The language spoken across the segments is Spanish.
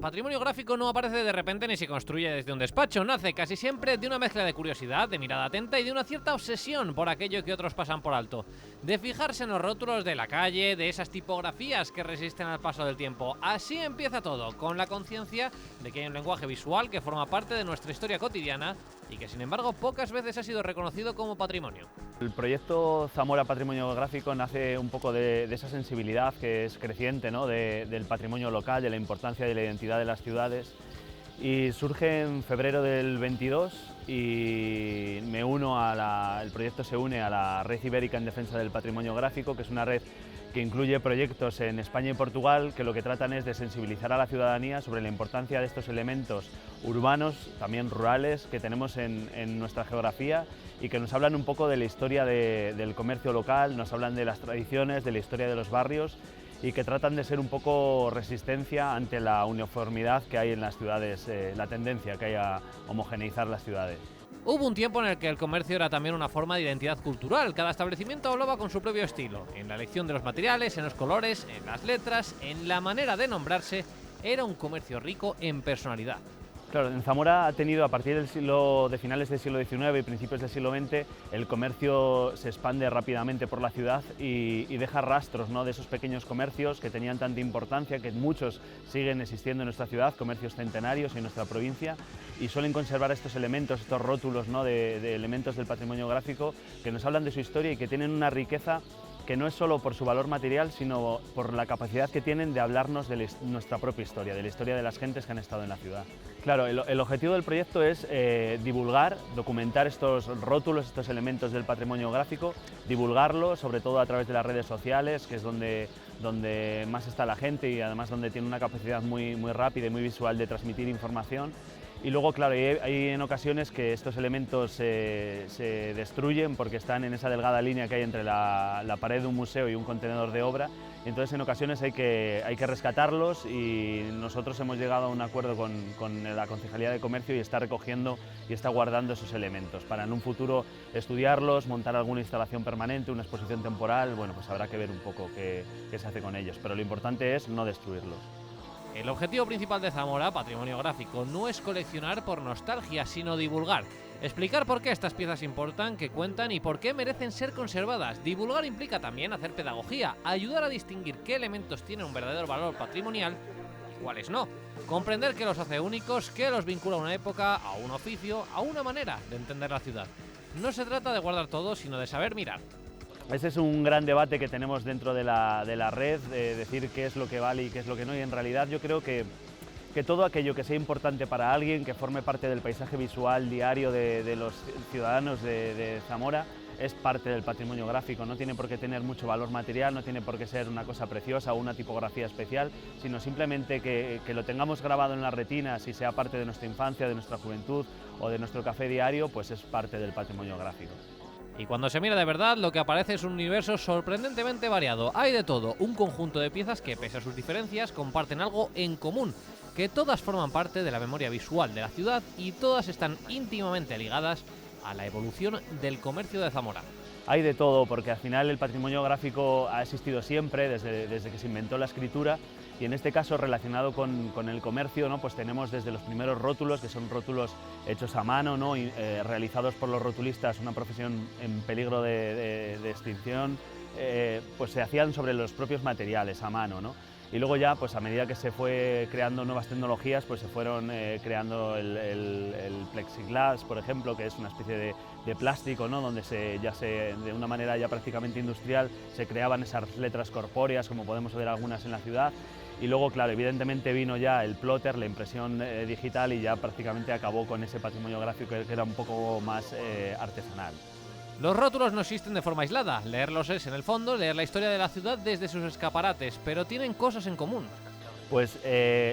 patrimonio gráfico no aparece de repente ni se construye desde un despacho, nace casi siempre de una mezcla de curiosidad, de mirada atenta y de una cierta obsesión por aquello que otros pasan por alto. De fijarse en los rótulos de la calle, de esas tipografías que resisten al paso del tiempo. Así empieza todo, con la conciencia de que hay un lenguaje visual que forma parte de nuestra historia cotidiana y que sin embargo pocas veces ha sido reconocido como patrimonio. El proyecto Zamora Patrimonio Gráfico nace un poco de esa sensibilidad que es creciente, ¿no? del patrimonio local, de la importancia de la identidad de las ciudades, y surge en febrero del 22 y el proyecto se une a la Red Ibérica en Defensa del Patrimonio Gráfico, que es una red que incluye proyectos en España y Portugal que lo que tratan es de sensibilizar a la ciudadanía sobre la importancia de estos elementos urbanos, también rurales, que tenemos en nuestra geografía y que nos hablan un poco de la historia del comercio local, nos hablan de las tradiciones, de la historia de los barrios y que tratan de ser un poco resistencia ante la uniformidad que hay en las ciudades, la tendencia que hay a homogeneizar las ciudades. Hubo un tiempo en el que el comercio era también una forma de identidad cultural. Cada establecimiento hablaba con su propio estilo. En la elección de los materiales, en los colores, en las letras, en la manera de nombrarse, era un comercio rico en personalidad. Claro, en Zamora ha tenido, a partir de finales del siglo XIX y principios del siglo XX, el comercio se expande rápidamente por la ciudad y deja rastros, ¿no?, de esos pequeños comercios que tenían tanta importancia, que muchos siguen existiendo en nuestra ciudad, comercios centenarios en nuestra provincia, y suelen conservar estos elementos, estos rótulos, ¿no?, de elementos del patrimonio gráfico que nos hablan de su historia y que tienen una riqueza que no es solo por su valor material, sino por la capacidad que tienen de hablarnos de nuestra propia historia, de la historia de las gentes que han estado en la ciudad. Claro, el objetivo del proyecto es divulgar, documentar estos rótulos, estos elementos del patrimonio gráfico, divulgarlos, sobre todo a través de las redes sociales, que es donde más está la gente y además donde tiene una capacidad muy rápida y muy visual de transmitir información. Y luego, claro, hay en ocasiones que estos elementos se destruyen porque están en esa delgada línea que hay entre la pared de un museo y un contenedor de obra. Y entonces, en ocasiones hay que rescatarlos y nosotros hemos llegado a un acuerdo con la Concejalía de Comercio y está recogiendo y está guardando esos elementos para en un futuro estudiarlos, montar alguna instalación permanente, una exposición temporal. Bueno, pues habrá que ver un poco qué se hace con ellos, pero lo importante es no destruirlos. El objetivo principal de Zamora Patrimonio Gráfico no es coleccionar por nostalgia, sino divulgar. Explicar por qué estas piezas importan, qué cuentan y por qué merecen ser conservadas. Divulgar implica también hacer pedagogía, ayudar a distinguir qué elementos tienen un verdadero valor patrimonial y cuáles no. Comprender qué los hace únicos, qué los vincula a una época, a un oficio, a una manera de entender la ciudad. No se trata de guardar todo, sino de saber mirar. Ese es un gran debate que tenemos dentro de la red, de decir qué es lo que vale y qué es lo que no, y en realidad yo creo que todo aquello que sea importante para alguien, que forme parte del paisaje visual diario de los ciudadanos de Zamora, es parte del patrimonio gráfico. No tiene por qué tener mucho valor material, no tiene por qué ser una cosa preciosa o una tipografía especial, sino simplemente que lo tengamos grabado en las retinas y sea parte de nuestra infancia, de nuestra juventud o de nuestro café diario, pues es parte del patrimonio gráfico. Y cuando se mira de verdad, lo que aparece es un universo sorprendentemente variado. Hay de todo, un conjunto de piezas que, pese a sus diferencias, comparten algo en común, que todas forman parte de la memoria visual de la ciudad y todas están íntimamente ligadas a la evolución del comercio de Zamora. Hay de todo, porque al final el patrimonio gráfico ha existido siempre, desde que se inventó la escritura, y en este caso relacionado con el comercio, ¿no?, pues tenemos desde los primeros rótulos, que son rótulos hechos a mano, ¿no?, realizados por los rotulistas, una profesión en peligro de extinción, pues se hacían sobre los propios materiales a mano, ¿no? Y luego ya, pues a medida que se fue creando nuevas tecnologías, pues se fueron creando el plexiglass, por ejemplo, que es una especie de plástico, ¿no?, donde de una manera ya prácticamente industrial se creaban esas letras corpóreas, como podemos ver algunas en la ciudad. Y luego, claro, evidentemente vino ya el plotter, la impresión digital, y ya prácticamente acabó con ese patrimonio gráfico que era un poco más artesanal. Los rótulos no existen de forma aislada. Leerlos es, en el fondo, leer la historia de la ciudad desde sus escaparates, pero tienen cosas en común. Pues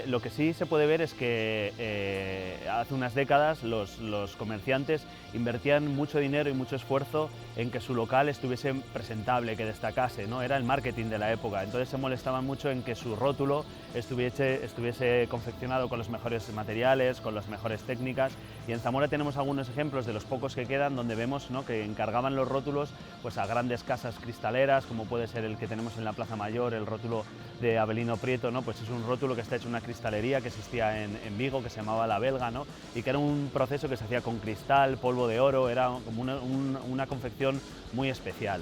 lo que sí se puede ver es que hace unas décadas los comerciantes invertían mucho dinero y mucho esfuerzo en que su local estuviese presentable, que destacase, ¿no? Era el marketing de la época, entonces se molestaban mucho en que su rótulo estuviese confeccionado con los mejores materiales, con las mejores técnicas. Y en Zamora tenemos algunos ejemplos de los pocos que quedan donde vemos, ¿no?, que encargaban los rótulos pues a grandes casas cristaleras, como puede ser el que tenemos en la Plaza Mayor, el rótulo de Avelino Prieto, ¿no? Pues es un rótulo que está hecho en una cristalería que existía en Vigo, que se llamaba La Belga, ¿no? Y que era un proceso que se hacía con cristal, polvo de oro, era como una confección muy especial.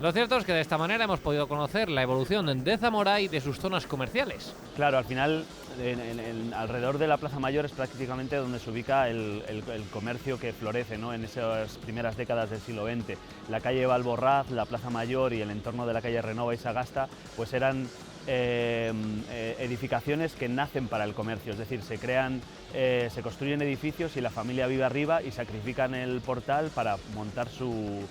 Lo cierto es que de esta manera hemos podido conocer la evolución de Zamora y de sus zonas comerciales. Claro, al final, alrededor de la Plaza Mayor es prácticamente donde se ubica el comercio que florece, ¿no?, en esas primeras décadas del siglo XX. La calle Valborraz, la Plaza Mayor y el entorno de la calle Renova y Sagasta pues eran edificaciones que nacen para el comercio, es decir, se construyen edificios y la familia vive arriba y sacrifican el portal para montar su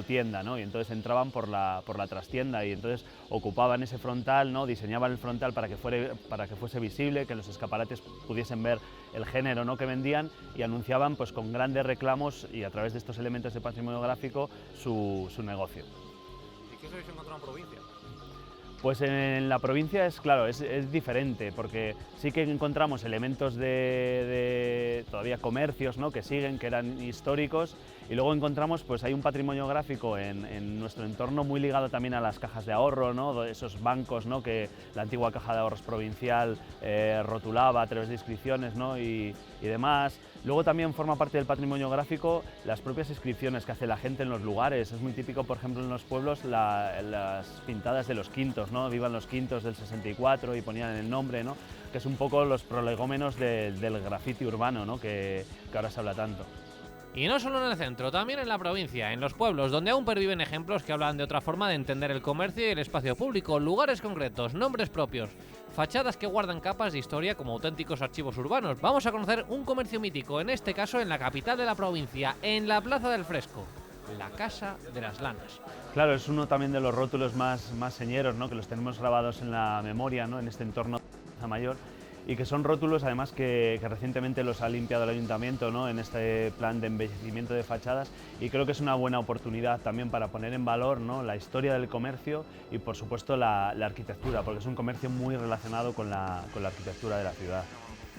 tienda, ¿no? Y entonces entraban por la trastienda y entonces ocupaban ese frontal, ¿no?, diseñaban el frontal para que fuese visible, que los escaparates pudiesen ver el género, ¿no?, que vendían, y anunciaban pues con grandes reclamos y a través de estos elementos de patrimonio gráfico su negocio. ¿Y qué se habéis encontrado en provincia? Pues en la provincia es diferente, porque sí que encontramos elementos de todavía comercios, ¿no?, que siguen, que eran históricos, y luego encontramos, pues hay un patrimonio gráfico en nuestro entorno muy ligado también a las cajas de ahorro, ¿no?, esos bancos, ¿no?, que la antigua Caja de Ahorros Provincial rotulaba a través de inscripciones, ¿no?, y demás. Luego también forma parte del patrimonio gráfico las propias inscripciones que hace la gente en los lugares. Es muy típico, por ejemplo, en los pueblos las pintadas de los quintos, ¿no? Vivan los quintos del 64 y ponían el nombre, ¿no?, que es un poco los prolegómenos del grafiti urbano, ¿no?, que ahora se habla tanto. Y no solo en el centro, también en la provincia, en los pueblos, donde aún perviven ejemplos que hablan de otra forma de entender el comercio y el espacio público, lugares concretos, nombres propios, fachadas que guardan capas de historia como auténticos archivos urbanos. Vamos a conocer un comercio mítico, en este caso en la capital de la provincia, en la Plaza del Fresco, la Casa de las Lanas. Claro, es uno también de los rótulos más señeros, ¿no?, que los tenemos grabados en la memoria, ¿no?, en este entorno de la Plaza Mayor, y que son rótulos además que recientemente los ha limpiado el ayuntamiento, ¿no?, en este plan de embellecimiento de fachadas, y creo que es una buena oportunidad también para poner en valor, ¿no?, la historia del comercio y por supuesto la arquitectura, porque es un comercio muy relacionado con la arquitectura de la ciudad.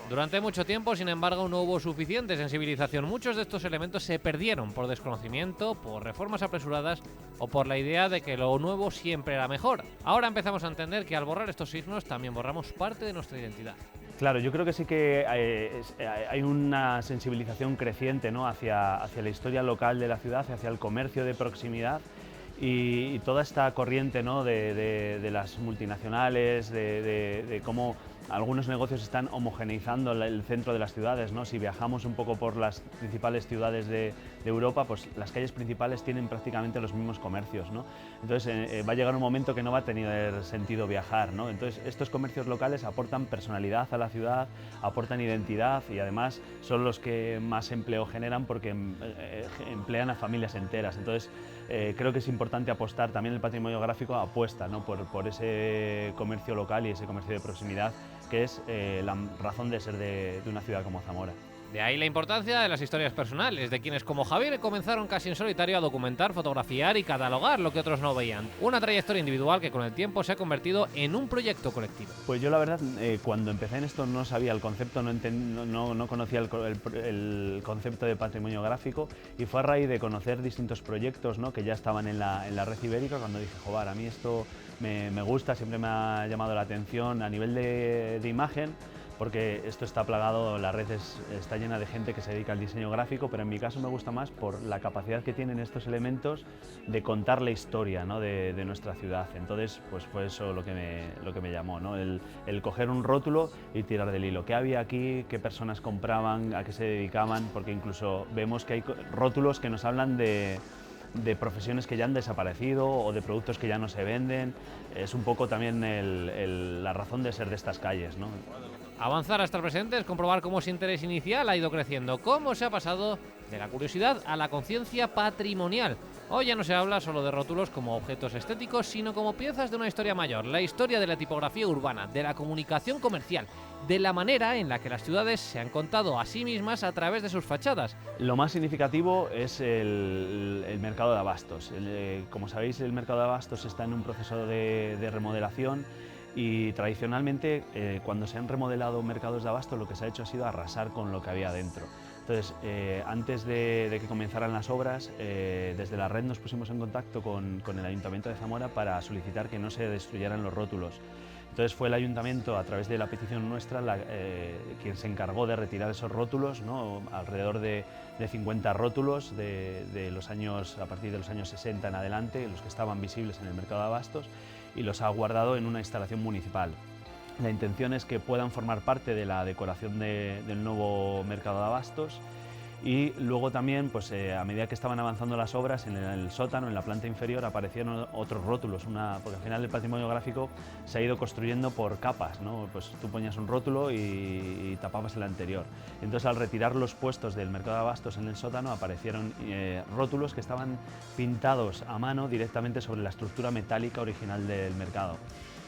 Durante mucho tiempo, sin embargo, no hubo suficiente sensibilización. Muchos de estos elementos se perdieron por desconocimiento, por reformas apresuradas o por la idea de que lo nuevo siempre era mejor. Ahora empezamos a entender que al borrar estos signos también borramos parte de nuestra identidad. Claro, yo creo que sí que hay una sensibilización creciente, ¿no?, hacia la historia local de la ciudad, hacia el comercio de proximidad, y toda esta corriente, ¿no?, de las multinacionales, de cómo algunos negocios están homogeneizando el centro de las ciudades, ¿no? Si viajamos un poco por las principales ciudades de Europa, pues las calles principales tienen prácticamente los mismos comercios, ¿no? Entonces va a llegar un momento que no va a tener sentido viajar, ¿no? Entonces estos comercios locales aportan personalidad a la ciudad, aportan identidad y además son los que más empleo generan porque emplean a familias enteras. Entonces creo que es importante apostar, también el patrimonio gráfico apuesta, ¿no?, por ese comercio local y ese comercio de proximidad, que es la razón de ser de una ciudad como Zamora. De ahí la importancia de las historias personales, de quienes como Javier comenzaron casi en solitario a documentar, fotografiar y catalogar lo que otros no veían. Una trayectoria individual que con el tiempo se ha convertido en un proyecto colectivo. Pues yo la verdad, cuando empecé en esto no sabía el concepto, no conocía el concepto de patrimonio gráfico, y fue a raíz de conocer distintos proyectos, ¿no?, que ya estaban en la red ibérica, cuando dije, joder, a mí esto me gusta, siempre me ha llamado la atención a nivel de imagen, porque esto está plagado, la red está llena de gente que se dedica al diseño gráfico, pero en mi caso me gusta más por la capacidad que tienen estos elementos de contar la historia, ¿no?, de nuestra ciudad. Entonces, pues fue eso lo que me llamó, ¿no?, el coger un rótulo y tirar del hilo. ¿Qué había aquí? ¿Qué personas compraban? ¿A qué se dedicaban? Porque incluso vemos que hay rótulos que nos hablan de profesiones que ya han desaparecido o de productos que ya no se venden. Es un poco también la razón de ser de estas calles, ¿no? Avanzar hasta el presente es comprobar cómo ese interés inicial ha ido creciendo, cómo se ha pasado de la curiosidad a la conciencia patrimonial. Hoy ya no se habla solo de rótulos como objetos estéticos, sino como piezas de una historia mayor, la historia de la tipografía urbana, de la comunicación comercial, de la manera en la que las ciudades se han contado a sí mismas a través de sus fachadas. Lo más significativo es el mercado de abastos. Como sabéis, el mercado de abastos está en un proceso de remodelación Y tradicionalmente, cuando se han remodelado mercados de abasto, lo que se ha hecho ha sido arrasar con lo que había dentro. Entonces, antes de que comenzaran las obras, desde la red nos pusimos en contacto con el Ayuntamiento de Zamora para solicitar que no se destruyeran los rótulos. Entonces fue el Ayuntamiento, a través de la petición nuestra, quien se encargó de retirar esos rótulos, ¿no? Alrededor de 50 rótulos a partir de los años 60 en adelante, los que estaban visibles en el mercado de abastos, y los ha guardado en una instalación municipal. La intención es que puedan formar parte de la decoración del nuevo mercado de abastos, y luego también, pues, a medida que estaban avanzando las obras, en el sótano, en la planta inferior, aparecieron otros rótulos, porque al final el patrimonio gráfico se ha ido construyendo por capas, ¿no? Pues tú ponías un rótulo y tapabas el anterior. Entonces, al retirar los puestos del mercado de abastos en el sótano, aparecieron rótulos que estaban pintados a mano directamente sobre la estructura metálica original del mercado.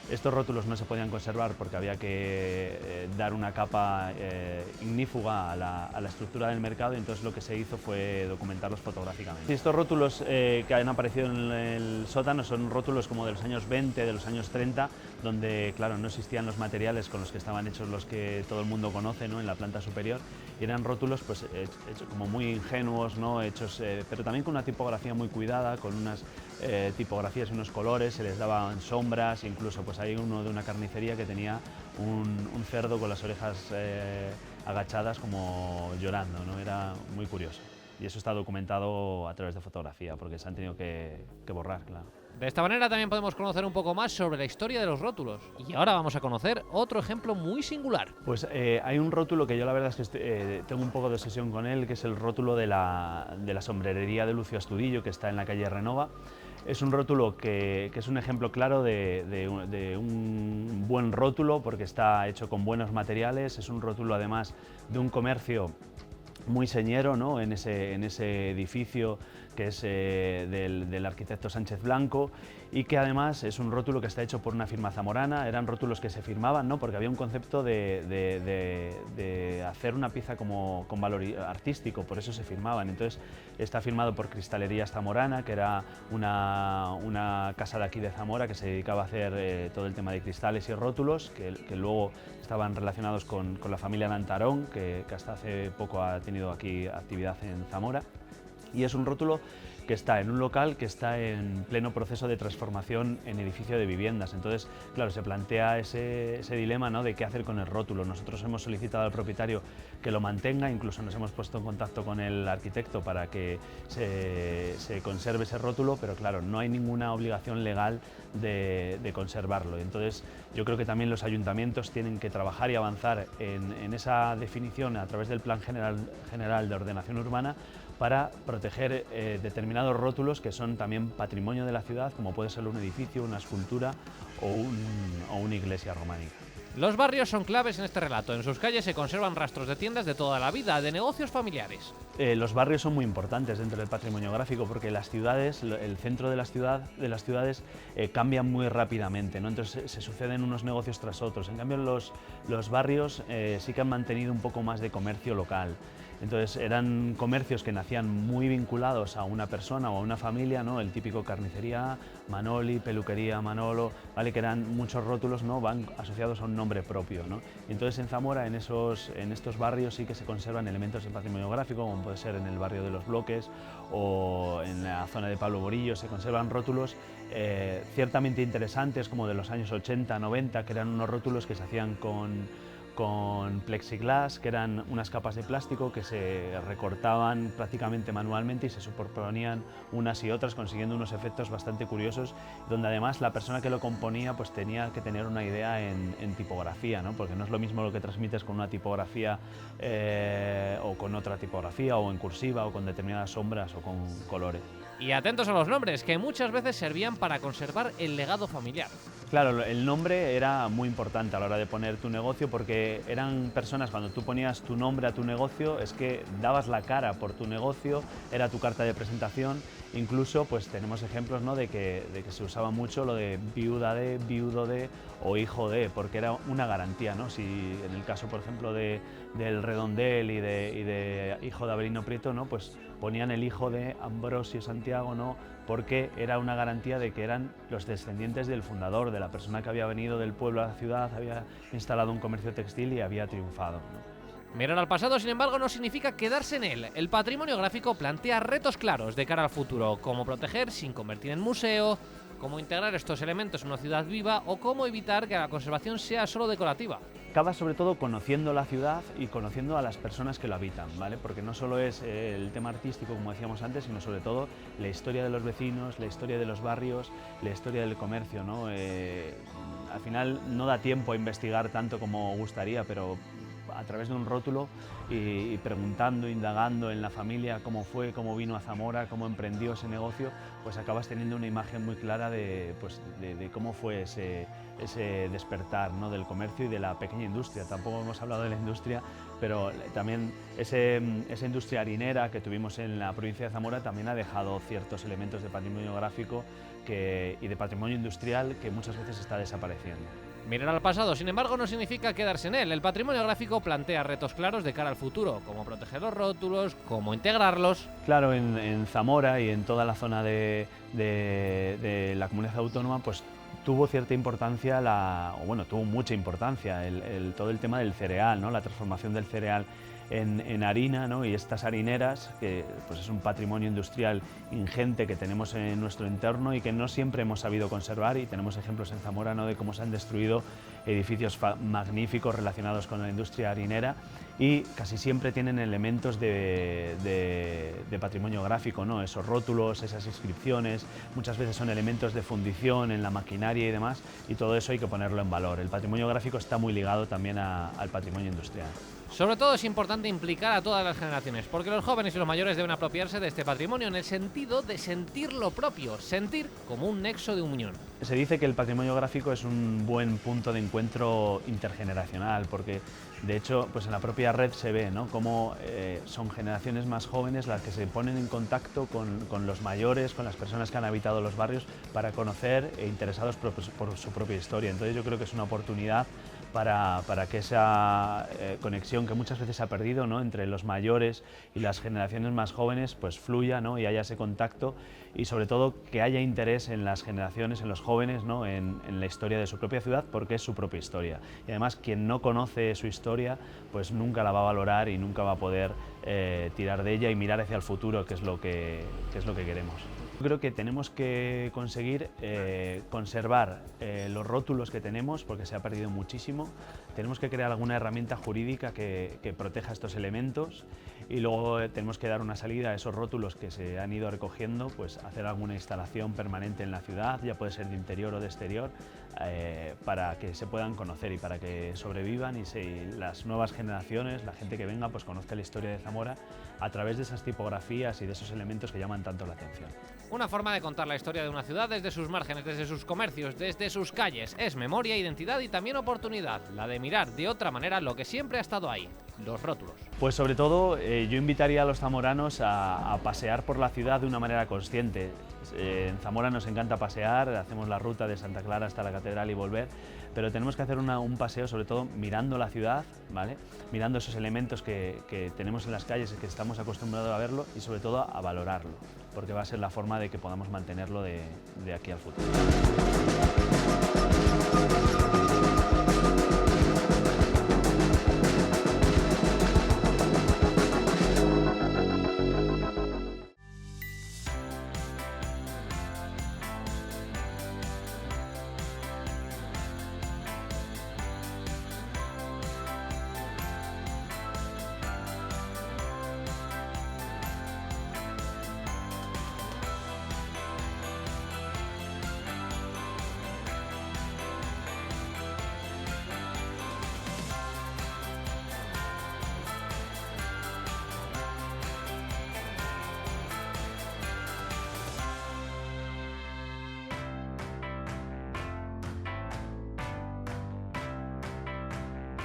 Estos rótulos no se podían conservar porque había que dar una capa ignífuga a la estructura del mercado, y entonces lo que se hizo fue documentarlos fotográficamente. Estos rótulos que han aparecido en el sótano son rótulos como de los años 20, de los años 30, donde, claro, no existían los materiales con los que estaban hechos los que todo el mundo conoce, ¿no? En la planta superior, y eran rótulos, pues, hechos como muy ingenuos, ¿no? Hechos, pero también con una tipografía muy cuidada, con unas tipografías y unos colores, se les daban sombras. Incluso pues hay uno de una carnicería que tenía un cerdo con las orejas agachadas como llorando, ¿no? Era muy curioso. Y eso está documentado a través de fotografía, porque se han tenido que borrar, claro. De esta manera también podemos conocer un poco más sobre la historia de los rótulos. Y ahora vamos a conocer otro ejemplo muy singular. Pues hay un rótulo que yo la verdad es que tengo un poco de obsesión con él, que es el rótulo de la sombrerería de Lucio Astudillo, que está en la calle Renova. Es un rótulo que es un ejemplo claro de un buen rótulo, porque está hecho con buenos materiales. Es un rótulo además de un comercio muy señero, ¿no? en ese edificio que es del arquitecto Sánchez Blanco, y que además es un rótulo que está hecho por una firma zamorana. Eran rótulos que se firmaban, ¿no? Porque había un concepto de hacer una pieza con valor artístico, por eso se firmaban. Entonces está firmado por Cristalerías Zamorana, que era una casa de aquí de Zamora que se dedicaba a hacer todo el tema de cristales y rótulos, que luego estaban relacionados con la familia Lantarón, que hasta hace poco ha tenido aquí actividad en Zamora. Y es un rótulo que está en un local que está en pleno proceso de transformación en edificio de viviendas. Entonces, claro, se plantea ese dilema, ¿no? De qué hacer con el rótulo. Nosotros hemos solicitado al propietario que lo mantenga, incluso nos hemos puesto en contacto con el arquitecto para que se conserve ese rótulo, pero claro, no hay ninguna obligación legal de conservarlo. Entonces, yo creo que también los ayuntamientos tienen que trabajar y avanzar en esa definición a través del Plan General de Ordenación Urbana, para proteger determinados rótulos que son también patrimonio de la ciudad, como puede ser un edificio, una escultura o una iglesia románica. Los barrios son claves en este relato. En sus calles se conservan rastros de tiendas de toda la vida, de negocios familiares. Los barrios son muy importantes dentro del patrimonio gráfico, porque las ciudades, el centro de las ciudades cambian muy rápidamente, ¿no? Entonces se suceden unos negocios tras otros. En cambio, los barrios sí que han mantenido un poco más de comercio local. Entonces eran comercios que nacían muy vinculados a una persona o a una familia, ¿no? El típico carnicería Manoli, peluquería Manolo, ¿vale? Que eran muchos rótulos, ¿no? Van asociados a un nombre propio, ¿no? Y entonces en Zamora, en estos barrios, sí que se conservan elementos del patrimonio gráfico, como puede ser en el barrio de Los Bloques o en la zona de Pablo Morillo. Se conservan rótulos ciertamente interesantes, como de los años 80, 90, que eran unos rótulos que se hacían con plexiglas, que eran unas capas de plástico que se recortaban prácticamente manualmente y se superponían unas y otras, consiguiendo unos efectos bastante curiosos, donde además la persona que lo componía pues tenía que tener una idea en tipografía, ¿no? Porque no es lo mismo lo que transmites con una tipografía o con otra tipografía, o en cursiva, o con determinadas sombras o con colores. Y atentos a los nombres, que muchas veces servían para conservar el legado familiar. Claro, el nombre era muy importante a la hora de poner tu negocio, porque eran personas, cuando tú ponías tu nombre a tu negocio, es que dabas la cara por tu negocio, era tu carta de presentación. Incluso pues tenemos ejemplos, ¿no? de que se usaba mucho lo de viuda de, viudo de o hijo de, porque era una garantía, ¿no? Si en el caso, por ejemplo, del Redondel y de hijo de Avelino Prieto, ¿no? Pues ponían el hijo de Ambrosio Santiago, ¿no? Porque era una garantía de que eran los descendientes del fundador de de la persona que había venido del pueblo a la ciudad, había instalado un comercio textil y había triunfado, ¿no? Mirar al pasado, sin embargo, no significa quedarse en él. El patrimonio gráfico plantea retos claros de cara al futuro, cómo proteger sin convertir en museo, cómo integrar estos elementos en una ciudad viva o cómo evitar que la conservación sea solo decorativa. Acaba sobre todo conociendo la ciudad y conociendo a las personas que lo habitan, ¿vale? Porque no solo es el tema artístico, como decíamos antes, sino sobre todo la historia de los vecinos, la historia de los barrios, la historia del comercio, ¿no? Al final no da tiempo a investigar tanto como gustaría, pero a través de un rótulo y preguntando, indagando en la familia cómo fue, cómo vino a Zamora, cómo emprendió ese negocio, pues acabas teniendo una imagen muy clara de cómo fue ese despertar, ¿no? Del comercio y de la pequeña industria. Tampoco hemos hablado de la industria, pero también esa industria harinera que tuvimos en la provincia de Zamora también ha dejado ciertos elementos de patrimonio gráfico y de patrimonio industrial que muchas veces está desapareciendo. Mirar al pasado, sin embargo, no significa quedarse en él. El patrimonio gráfico plantea retos claros de cara al futuro, cómo proteger los rótulos, cómo integrarlos. Claro, en Zamora y en toda la zona de la comunidad autónoma, pues tuvo cierta importancia, tuvo mucha importancia todo el tema del cereal, ¿no? La transformación del cereal en harina, ¿no? Y estas harineras, que pues es un patrimonio industrial ingente que tenemos en nuestro entorno y que no siempre hemos sabido conservar, y tenemos ejemplos en Zamora, ¿no? De cómo se han destruido edificios magníficos relacionados con la industria harinera y casi siempre tienen elementos de patrimonio gráfico, ¿no? Esos rótulos, esas inscripciones, muchas veces son elementos de fundición en la maquinaria y demás, y todo eso hay que ponerlo en valor. El patrimonio gráfico está muy ligado también al patrimonio industrial. Sobre todo es importante implicar a todas las generaciones, porque los jóvenes y los mayores deben apropiarse de este patrimonio en el sentido de sentir lo propio, sentir como un nexo de unión. Se dice que el patrimonio gráfico es un buen punto de encuentro intergeneracional, porque de hecho pues en la propia red se ve, ¿no? Cómo son generaciones más jóvenes las que se ponen en contacto con los mayores, con las personas que han habitado los barrios, para conocer e interesados por su propia historia. Entonces yo creo que es una oportunidad para que esa conexión que muchas veces se ha perdido, ¿no? Entre los mayores y las generaciones más jóvenes pues fluya, ¿no? Y haya ese contacto, y sobre todo que haya interés en las generaciones, en los jóvenes, ¿no? en la historia de su propia ciudad, porque es su propia historia. Y además quien no conoce su historia pues nunca la va a valorar y nunca va a poder tirar de ella y mirar hacia el futuro, que es lo que queremos. Yo creo que tenemos que conseguir conservar los rótulos que tenemos, porque se ha perdido muchísimo. Tenemos que crear alguna herramienta jurídica que proteja estos elementos, y luego tenemos que dar una salida a esos rótulos que se han ido recogiendo, pues hacer alguna instalación permanente en la ciudad, ya puede ser de interior o de exterior, para que se puedan conocer y para que sobrevivan y las nuevas generaciones, la gente que venga, pues conozca la historia de Zamora a través de esas tipografías y de esos elementos que llaman tanto la atención. Una forma de contar la historia de una ciudad desde sus márgenes, desde sus comercios, desde sus calles. Es memoria, identidad y también oportunidad, la de mirar de otra manera lo que siempre ha estado ahí, los rótulos. Pues sobre todo yo invitaría a los zamoranos a pasear por la ciudad de una manera consciente. En Zamora nos encanta pasear, hacemos la ruta de Santa Clara hasta la Catedral y volver, pero tenemos que hacer un paseo sobre todo mirando la ciudad, ¿vale? Mirando esos elementos que tenemos en las calles y que estamos acostumbrados a verlo, y sobre todo a valorarlo, porque va a ser la forma de que podamos mantenerlo de aquí al futuro.